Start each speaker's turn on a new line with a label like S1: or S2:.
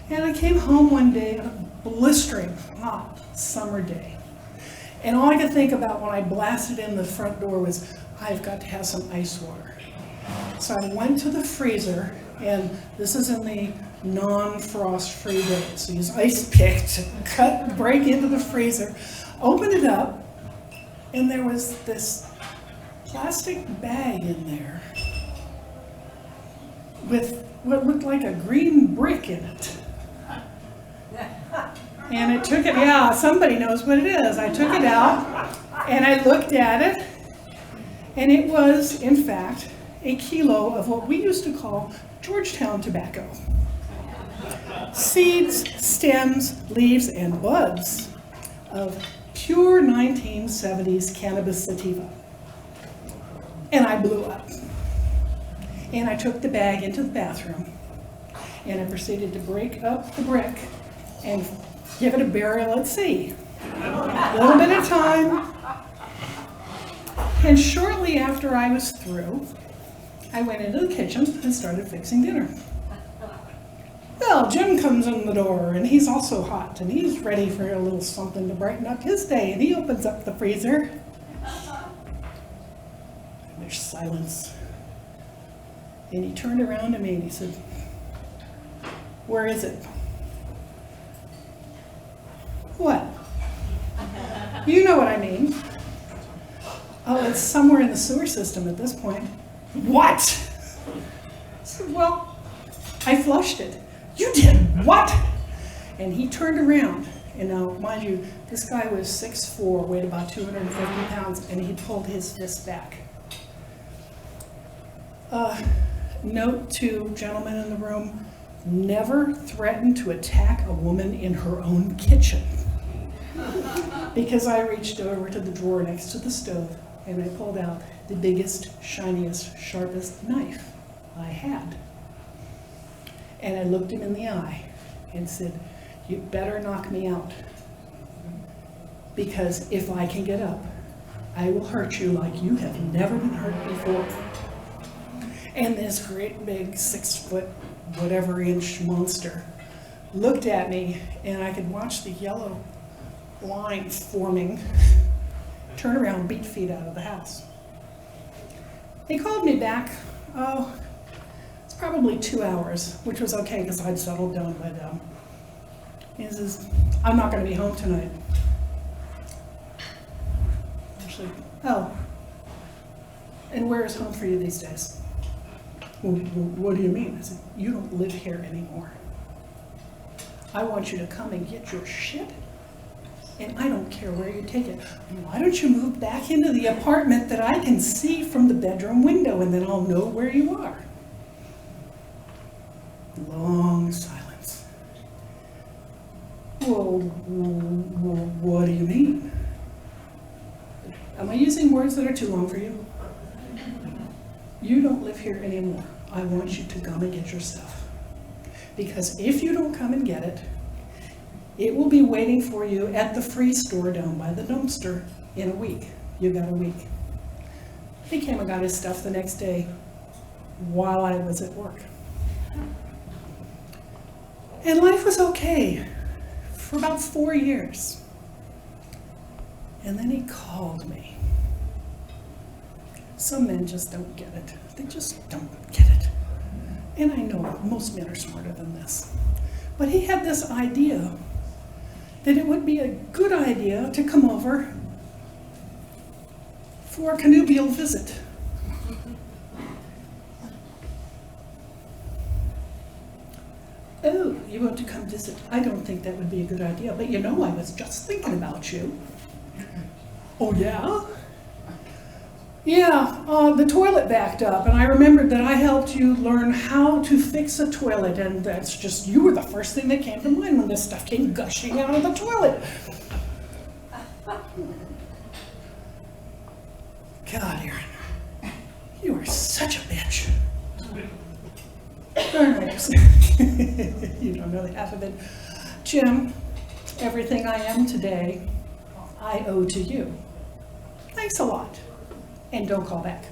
S1: And I came home one day on a blistering hot summer day. And all I could think about when I blasted in the front door was, I've got to have some ice water. So I went to the freezer, and this is in the non-frost free days. So use ice pick to break into the freezer, open it up, and there was this plastic bag in there with what looked like a green brick in it. And I took it, yeah, somebody knows what it is. I took it out and I looked at it, and it was, in fact, a kilo of what we used to call Georgetown tobacco. Seeds, stems, leaves, and buds of pure 1970s cannabis sativa. And I blew up. And I took the bag into the bathroom, and I proceeded to break up the brick and give it a burial at sea. A little bit of time. And shortly after I was through, I went into the kitchen and started fixing dinner. Well, Jim comes in the door, and he's also hot, and he's ready for a little something to brighten up his day, and he opens up the freezer. And there's silence. And he turned around to me and he said, "Where is it?" What? You know what I mean. Oh, it's somewhere in the sewer system at this point. What? I said, well, I flushed it. You did what? And he turned around, and now, mind you, this guy was 6'4", weighed about 250 pounds, and he pulled his fist back. Note to gentlemen in the room, never threaten to attack a woman in her own kitchen. Because I reached over to the drawer next to the stove, and I pulled out the biggest, shiniest, sharpest knife I had. And I looked him in the eye and said, "You better knock me out, because if I can get up, I will hurt you like you have never been hurt before." And this great big 6-foot, whatever inch monster looked at me, and I could watch the yellow line forming, turn around, beat feet out of the house. He called me back, it's probably 2 hours, which was okay because I'd settled down by then. He says, "I'm not going to be home tonight." Actually, oh, and where is home for you these days? Well, what do you mean? I said, "You don't live here anymore. I want you to come and get your shit, and I don't care where you take it. Why don't you move back into the apartment that I can see from the bedroom window, and then I'll know where you are?" Long silence. Well, what do you mean? Am I using words that are too long for you? You don't live here anymore. I want you to come and get your stuff. Because if you don't come and get it, it will be waiting for you at the free store down by the dumpster in a week. You got a week. He came and got his stuff the next day while I was at work. And life was okay for about 4 years. And then he called me. Some men just don't get it. They just don't get it. And I know most men are smarter than this. But he had this idea that it would be a good idea to come over for a connubial visit. "Oh, you want to come visit? I don't think that would be a good idea, but you know I was just thinking about you." "Oh yeah?" "Yeah, the toilet backed up, and I remembered that I helped you learn how to fix a toilet, and that's just, you were the first thing that came to mind when this stuff came gushing out of the toilet." God, Aaron, you are such a bitch. All right, you don't know the half of it. Jim, everything I am today, I owe to you. Thanks a lot. And don't call back.